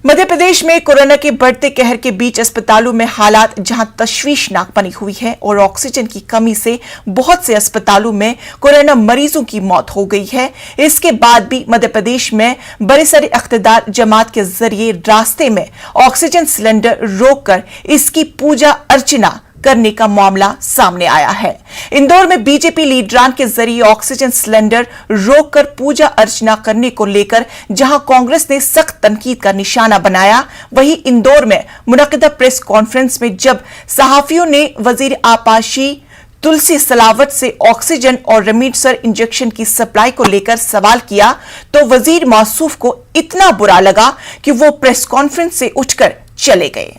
मध्य प्रदेश में कोरोना के बढ़ते कहर के बीच अस्पतालों में हालात जहां तशवीशनाक बनी हुई है और ऑक्सीजन की कमी से बहुत से अस्पतालों में कोरोना मरीजों की मौत हो गई है। इसके बाद भी मध्य प्रदेश में बड़े इख्तिदार जमात के जरिए रास्ते में ऑक्सीजन सिलेंडर रोककर इसकी पूजा अर्चना करने का मामला सामने आया है। इंदौर में बीजेपी लीडरान के जरिए ऑक्सीजन सिलेंडर रोककर पूजा अर्चना करने को लेकर जहां कांग्रेस ने सख्त तनकीद का निशाना बनाया, वहीं इंदौर में मुनक्किदा प्रेस कॉन्फ्रेंस में जब सहाफियों ने वजीर आपाशी तुलसी सलावत से ऑक्सीजन और रेमडेसिविर इंजेक्शन की सप्लाई को लेकर सवाल किया तो वजीर मौसूफ को इतना बुरा लगा कि वो प्रेस कॉन्फ्रेंस से उठकर चले गए।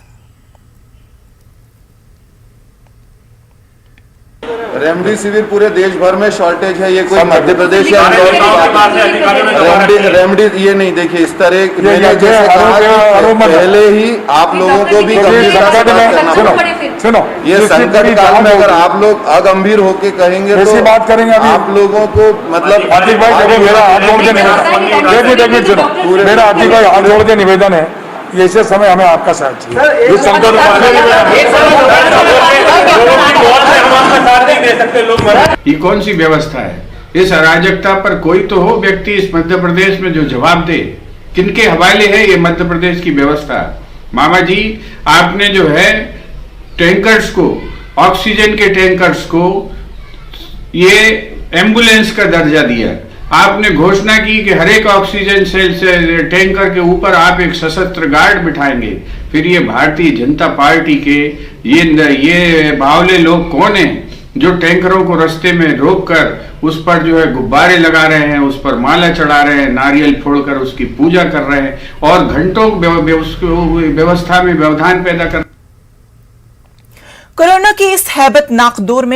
रेमडेसिविर पूरे देश भर में शॉर्टेज है। ये कोई मध्य प्रदेश या इंदौर की बात है। रेमडेसिविर ये नहीं, देखिए इस तरह मैंने जैसे कहा कि पहले ही आप लोगों को भी गंभीरता से बात करना सुनो, ये संकट काल में अगर आप लोग अगंभीर होके कहेंगे तो बात करेंगे आप लोगों को, मतलब आतिफ भाई देखो मेरा हाथ जोड़ के निवेदन, सुनो मेरा आतिफ भाई हाथ जोड़ के निवेदन है, ऐसे समय हमें आपका साथ चाहिए। ये कौन सी व्यवस्था है? इस अराजकता पर कोई तो हो व्यक्ति इस मध्य प्रदेश में जो जवाब दे। किनके हवाले है ये मध्य प्रदेश की व्यवस्था? मामा जी, आपने जो है टैंकर्स को, ऑक्सीजन के टैंकर्स को ये एम्बुलेंस का दर्जा दिया। आपने घोषणा की कि हर एक ऑक्सीजन सेल से टैंकर के ऊपर आप एक सशस्त्र गार्ड बिठाएंगे। फिर ये भारतीय जनता पार्टी के ये बावले लोग कौन हैं जो टैंकरों को रास्ते में रोककर उस पर जो है गुब्बारे लगा रहे हैं, उस पर माला चढ़ा रहे हैं, नारियल फोड़कर उसकी पूजा कर रहे हैं और घंटों व्यवस्था में व्यवधान पैदा कर। कोरोना के इस हैबतनाक दौर में